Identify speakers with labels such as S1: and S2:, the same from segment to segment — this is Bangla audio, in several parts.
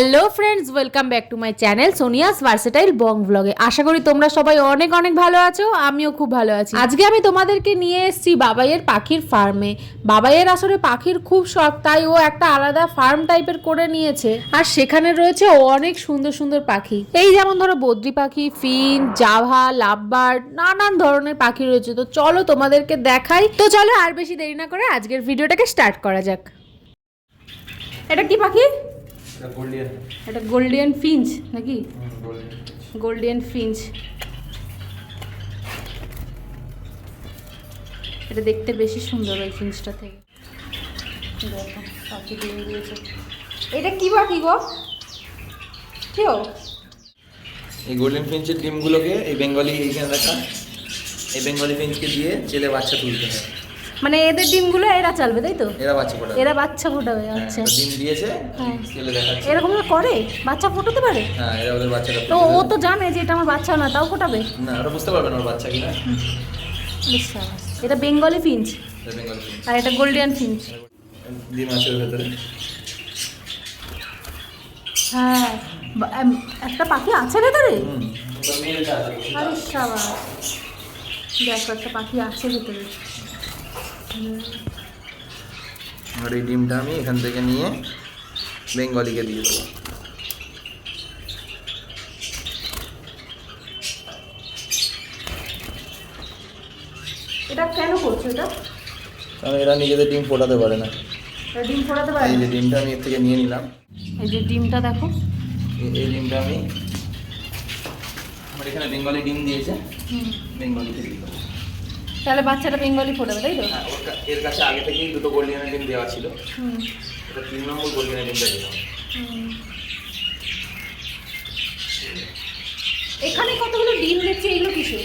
S1: Hello friends, welcome back to my channel Sonia's versatile Bong ব্লগে। আশা করি তোমরা সবাই অনেক অনেক ভালো আছো, আমিও খুব ভালো আছি। আজকে আমি তোমাদেরকে নিয়ে এসেছি বাবাইয়ের পাখির ফার্মে। বাবাইয়ের আসলে পাখির খুব শখ, তাই ও একটা আলাদা ফার্ম টাইপের করে নিয়েছে। আর সেখানে রয়েছে অনেক সুন্দর সুন্দর পাখি, এই যেমন ধরো বদ্রি পাখি, ফিন, জাভা, লাভবার্ড, নানান ধরনের পাখি রয়েছে। তো চলো তোমাদেরকে দেখাই। তো চলো আর বেশি দেরি না করে আজকের ভিডিওটাকে স্টার্ট করা যাক। এটা কি পাখি? এটা গোল্ডিয়ান ফিঞ্চ নাকি? Gouldian Finch. এটা দেখতে বেশি সুন্দর ওই ফিঞ্চটা থেকে। দেখো পাখি দিয়ে দিয়েছে। এটা কি পাখি গো? কেউ
S2: এই গোল্ডেন ফিঞ্চের ডিমগুলোকে এই বেঙ্গলি এইখানে রাখা, এই বেঙ্গলি ফিঞ্চকে দিয়ে জেলে বাচ্চা তুলতে হয়।
S1: মানে এদের ডিমগুলো এরা চালবে, তাই তো?
S2: এরা বাচ্চা ফোটাবে।
S1: এরা বাচ্চা ফোটাবে। আচ্ছা,
S2: ডিম দিয়েছে,
S1: হ্যাঁ।
S2: জেলে দেখাচ্ছে।
S1: এরকম করে বাচ্চা ফোটাতে পারে?
S2: হ্যাঁ, এরা ওদের বাচ্চাটা
S1: তো ও তো জানে যে এটা আমার বাচ্চা না, তাও ফোটাবে
S2: না? ওরা বুঝতে পারবে না ওর বাচ্চা কিনা।
S1: এটা বেঙ্গলি ফিঞ্চ
S2: এটা বেঙ্গলি ফিঞ্চ
S1: আর এটা গোল্ডিয়ান ফিঞ্চ।
S2: ডিম আছে ওর ভেতরে।
S1: হ্যাঁ, একটা পাখি আছে ভেতরে।
S2: ওটা মেলটা আছে।
S1: আরে শাবাশ, দেখো একটা পাখি আছে ভেতরে।
S2: আর এই ডিমটা আমি এখান থেকে নিয়ে বেঙ্গলিকে দিয়ে দেবো।
S1: এটা কেন করছো এটা?
S2: কারণ এরা নিজেদের ডিম ফোটাতে পারে না।
S1: এটা ডিম ফোটাতে পারে
S2: এই
S1: না?
S2: যে ডিমটা আমি এর থেকে নিয়ে নিলাম।
S1: এই যে ডিমটা দেখো,
S2: এই ডিমটা আমি, আমার এখানে বেঙ্গলি ডিম দিয়েছে, বেঙ্গলিকে দিয়ে দেবো।
S1: তাহলে বাচ্চাটা বেঙ্গলি ফোটাবে, তাই তো?
S2: হ্যাঁ, এর কাছে আগে থেকেই দুটো গোল্ডিয়ানের ডিম দেওয়া ছিল। এটা 3 নম্বর গোল্ডিয়ানের ডিমটা দিলাম।
S1: এখানে কতগুলো ডিম দেখছি, এগুলো কিসের?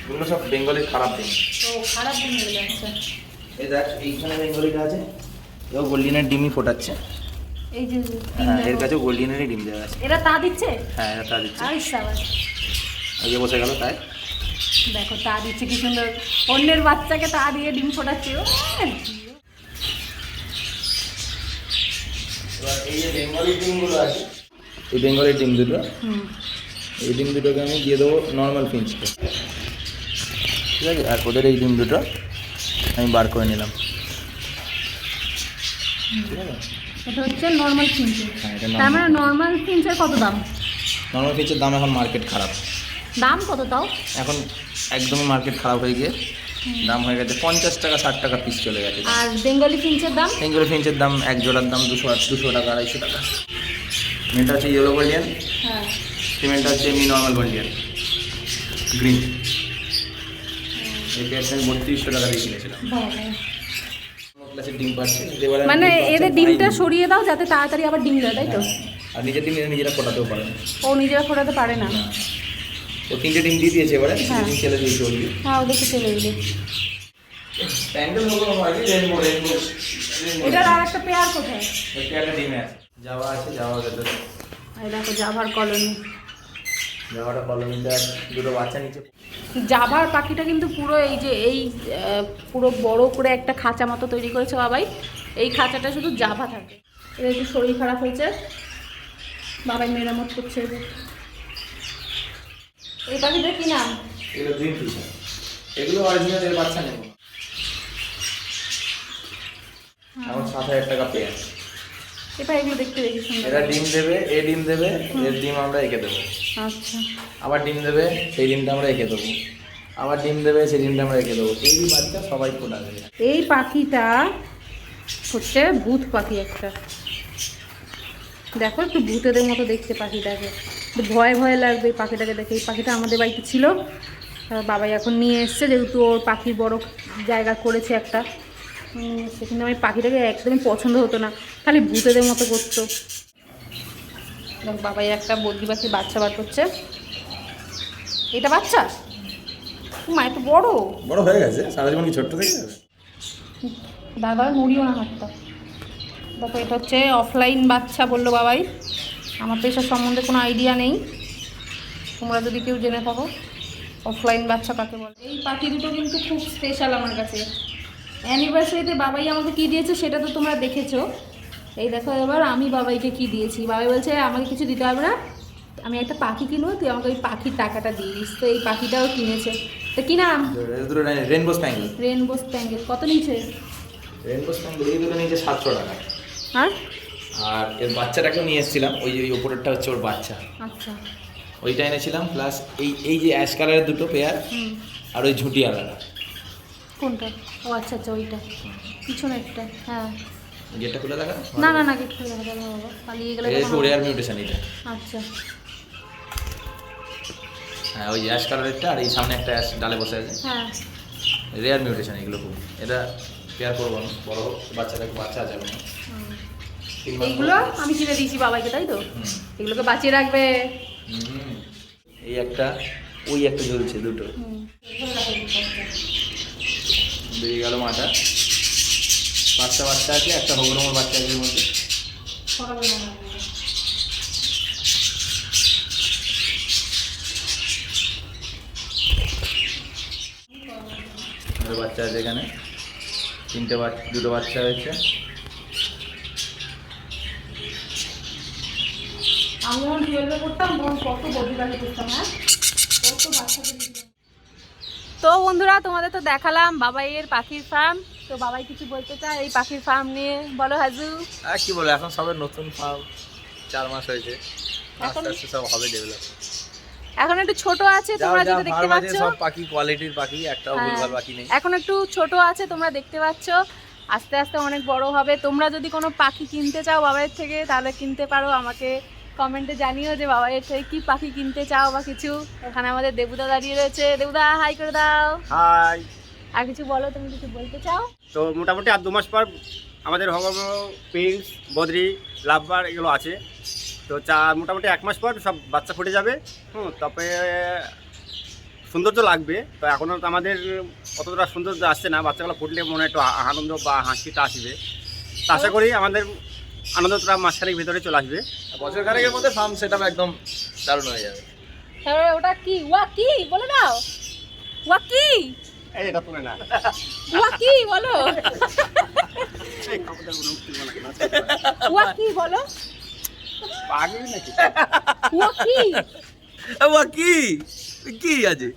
S2: এগুলো সব বেঙ্গলির খারাপ ডিম।
S1: ও, খারাপ ডিম এগুলো। আচ্ছা,
S2: এই দেখ এইখানে বেঙ্গলিটা আছে, এও গোল্ডিয়ানের ডিমই ফোটাচ্ছে।
S1: এই যে
S2: হ্যাঁ, এর কাছেও গোল্ডিয়ানেরই ডিম দেওয়া আছে।
S1: এরা তা দিচ্ছে?
S2: হ্যাঁ, এটা তা দিচ্ছে।
S1: আরে শাবাশ,
S2: আগে বসে গেল তাই।
S1: দেখো তা দিচ্ছে কি সুন্দর। অন্যের বাচ্চাকে তা দিয়ে ডিম ফোটাচ্ছে। ও,
S2: এবার এই যে বেঙ্গলি ডিমগুলো আছে, এই বেঙ্গলির ডিম দুটো, এই ডিম দুটোকে আমি দিয়ে দেবো নর্মাল ফিঞ্চকে, ঠিক আছে? আর ওদের এই ডিম দুটো আমি বার করে নিলাম, ঠিক আছে?
S1: এটা হচ্ছে নর্মাল ফিঞ্চ।
S2: হ্যাঁ, এটা
S1: তার মানে নর্মাল ফিঞ্চের কত দাম?
S2: নর্মাল ফিঞ্চের দাম এখন মার্কেট খারাপ।
S1: দাম কত তাও?
S2: এখন একদমই মার্কেট খারাপ হয়ে গিয়ে দাম হয়ে গেছে 50 টাকা 60 টাকা পিস চলে গেছে।
S1: আর বেঙ্গলি ফিঞ্চের দাম?
S2: বেঙ্গলি ফিঞ্চের দাম এক জোড়ার দাম 200 টাকা 250 টাকা। মেনটা হচ্ছে ইয়েলো গোল্ডিয়ান,
S1: হ্যাঁ।
S2: সিমেন্টটা হচ্ছে এমনি নর্মাল গোল্ডিয়ান গ্রিন। এই পেয়ারটা আমি 3200 টাকা দিয়ে কিনেছিলাম। ক্লাসের ডিম পাচ্ছে,
S1: মানে এদের ডিমটা সরিয়ে দাও যাতে তাড়াতাড়ি আবার ডিম দেয়, তাই তো?
S2: আর নিজের ডিম এরা নিজেরা ফোটাতেও পারে না।
S1: ও নিজেরা ফোটাতে পারে না?
S2: ও 3টে ডিম দিয়ে দিয়েছে, এবারে
S1: হ্যাঁ।
S2: ডিম ছেলে দিয়েছে ওর দিয়ে।
S1: হ্যাঁ, ওদেরকে চলে দিলে।
S2: প্যান্ডেল মতো হয় কি রেনবো
S1: এটার আর একটা পেয়ার কোথায়?
S2: এই পেয়ারটা ডিমে আছে, যাওয়া আছে, যাওয়া ভেতরে।
S1: এই দেখো জাভার কলোনি।
S2: যাওয়াটা কলোনিটা দুটো বাচ্চা নিচে।
S1: জাভার পাখিটা কিন্তু পুরো এই যে এই পুরো বড় করে একটা খাঁচা মতো তৈরি করেছে বাবাই। এই খাঁচাটা শুধু জাভা থাকে। এর একটু শরীর খারাপ হয়েছে, বাবাই মেরামত করছে। এই পাখিটার কি নাম?
S2: এগুলো গ্রিন ফিশার, এগুলো অরিজিনাল এর বাচ্চা নেব। এখন 7000 টাকা পেয়ার।
S1: এটা এগুলো দেখতে বেশি সুন্দর।
S2: এরা ডিম দেবে, এ ডিম দেবে, এর ডিম আমরা এঁকে দেবো।
S1: আচ্ছা,
S2: আবার ডিম দেবে, সেই ডিমটা আমরা এঁকে দেবো। আবার ডিম দেবে, সেই ডিমটা আমরা এঁকে দেবো। এই বাচ্চা সবাই ফোটাবে।
S1: এই পাখিটা হচ্ছে ভূত পাখি একটা। দেখো একটু ভূতেদের মতো দেখতে পাখিটাকে, ভয় ভয় লাগবে এই পাখিটাকে দেখে। এই পাখিটা আমাদের বাড়িতে ছিল, বাবাই এখন নিয়ে এসছে, যেহেতু ওর পাখির বড় জায়গা করেছে একটা। সেখানে আমি পাখিটাকে একদমই পছন্দ হতো না, খালি ভূতেদের মতো করতো। বাবাই একটা বদ্রি পাখির বাচ্চা বার করছে। এটা বাচ্চা মা একটু বড়
S2: বড় হয়ে গেছে, সারা জীবন কি ছোট্ট থেকে যাবে?
S1: দাদা মুড়িও না হাতটা। দেখো এটা হচ্ছে অফলাইন বাচ্চা বললো বাবাই। আমার তো এসব সম্বন্ধে কোনো আইডিয়া নেই, তোমরা যদি কেউ জেনে থাকো অফলাইন বাচ্চা কাকে বলে। এই পাখি দুটো কিন্তু খুব স্পেশাল আমার কাছে। অ্যানিভার্সারিতে বাবাই আমাকে কী দিয়েছে সেটা তো তোমরা দেখেছো। এই দেখো এবার আমি বাবাইকে কি দিয়েছি, বাবাই বলছে আমাকে কিছু দিতে হবে না, আমি একটা পাখি কিনবো, তুই আমাকে ওই পাখির টাকাটা দিয়ে দিস। তো এই পাখিটাও কিনেছে। তো কি নাম?
S2: দুটো রেনবো স্প্যাঙ্গেল।
S1: Rainbow spangle. কত নিয়েছে?
S2: রেনবো স্প্যাঙ্গেল এই দুটো নিয়েছে 700 টাকা।
S1: আর
S2: আর এর বাচ্চাটাকেও নিয়ে এসেছিলাম, ওই যে ওই ওপরেরটা হচ্ছে ওর বাচ্চা,
S1: আচ্ছা।
S2: ওইটা এনেছিলাম। প্লাস এই যে অ্যাশ কালারের দুটো পেয়ার, আর ওই ঝুঁটি আলাদা।
S1: কোনটা? ও আচ্ছা আচ্ছা ওইটা পিছনে একটা। হ্যাঁ
S2: গেটটা খুলে দেখা।
S1: না না না গেট খুলে দেখা যাবে বাবা, পালিয়ে গেলে
S2: এই
S1: তখন
S2: রেয়ার মিউটেশন এটা।
S1: আচ্ছা
S2: হ্যাঁ ওই অ্যাশ কালারেরটা, আর এই সামনে একটা অ্যাশ ডালে বসে আছে।
S1: হ্যাঁ
S2: রেয়ার মিউটেশন এগুলো খুব, এটা পেয়ার করবো না, বড় হোক বাচ্চাটাকে, বাচ্চা আছে এখন।
S1: এইগুলো আমি কিনে দিয়েছি বাবাইকে, তাই তো? এগুলোকে বাঁচিয়ে রাখবে।
S2: এই একটা, ওই একটা ঝুলছে দুটো, বেরিয়ে গেল মাটা। বাচ্চা বাচ্চা আছে, একটা হগরমর বাচ্চা আছে এর মধ্যে। বাচ্চা আছে এখানে, দুটো বাচ্চা হয়েছে।
S1: আমি যখন 12-এ পড়তাম তখন কত বডিগার্ড করতাম। হ্যাঁ কত বাচ্চাদের। তো বন্ধুরা তোমাদের তো দেখালাম বাবাইয়ের পাখির ফার্ম। তো বাবাই কিছু বলতে চায় এই পাখির ফার্ম নিয়ে, বলো হাজু।
S2: আর কি বলো, এখন সবে নতুন ফার্ম, 4 মাস হয়েছে, আস্তে আস্তে সব হবে ডেভেলপ।
S1: এখন একটু ছোট আছে, তোমরা যেটা দেখতে পাচ্ছ।
S2: সব পাখি কোয়ালিটির পাখি, একটাও ভুলভাল পাখি নেই।
S1: এখন একটু ছোট আছে, তোমরা দেখতে পাচ্ছ। আস্তে আস্তে অনেক বড় হবে। তোমরা যদি কোনো পাখি কিনতে চাও বাবাইয়ের থেকে তাহলে কিনতে পারো। আমাকে কমেন্টে জানিও যে বাবাইয়ের থেকে কি পাখি কিনতে চাও বা কিছু। এখানে আমাদের দেবুদা দাঁড়িয়ে রয়েছে। দেবুদা হাই করে দাও।
S3: হাই।
S1: আর কিছু বলো, তুমি কিছু বলতে চাও?
S3: তো মোটামুটি আর 2 মাস পর আমাদের প্রিন্স, বদ্রি, লাভবার এগুলো আছে। তো মোটামুটি 1 মাস পর সব বাচ্চা ফুটে যাবে। তারপরে সৌন্দর্য লাগবে। তো এখনও তো আমাদের অতটা সৌন্দর্য আসছে না। বাচ্চাগুলো ফুটলে মনে হয় একটু আনন্দ বা হাসিটা আসবে। তো আশা করি আমাদের আনন্দটা মাসখানেক ভিতরে চলে আসবে।
S2: বছর খানেকের মধ্যে ফার্ম সেটআপ একদম দারুণ হয়ে যাবে।
S1: হ্যাঁ ওটা কি? ওয়া কি বলে দাও। ওয়া কি?
S3: এই এটা তুলে না।
S1: ওয়া কি বলো। ওয়া কি বলো।
S3: পাগল নাকি?
S1: ওয়া কি?
S2: ওয়া কি কি আছে?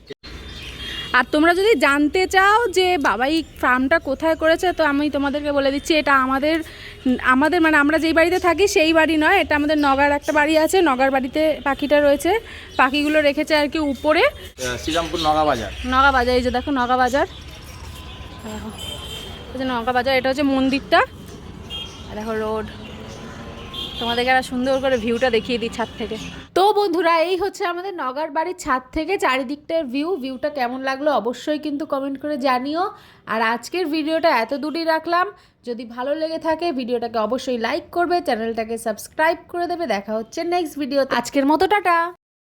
S1: আর তোমরা যদি জানতে চাও যে বাবাই ফার্মটা কোথায় করেছে, তো আমি তোমাদেরকে বলে দিচ্ছি, এটা আমাদের মানে আমরা যেই বাড়িতে থাকি সেই বাড়ি নয়, এটা আমাদের নগার একটা বাড়ি আছে। নগার বাড়িতে পাখিটা রয়েছে, পাখিগুলো রেখেছে আর কি উপরে।
S2: শ্রীরামপুর নগা বাজার।
S1: নগা বাজার, এই যে দেখো নগা বাজার, এই যে নগা বাজার, এটা হচ্ছে মন্দিরটা। আর দেখো রোড। তোমাদেরকে একটা সুন্দর করে ভিউটা দেখিয়ে দিই ছাদ থেকে। তো বন্ধুরা এই হচ্ছে আমাদের নগার বাড়ির ছাদ থেকে চারিদিকটার ভিউটা কেমন লাগলো অবশ্যই কিন্তু কমেন্ট করে জানিও। আর আজকের ভিডিওটা এত দূরই রাখলাম। যদি ভালো লেগে থাকে ভিডিওটাকে অবশ্যই লাইক করবে, চ্যানেলটাকে সাবস্ক্রাইব করে দেবে। দেখা হচ্ছে নেক্সট ভিডিও। আজকের মতো টাটা।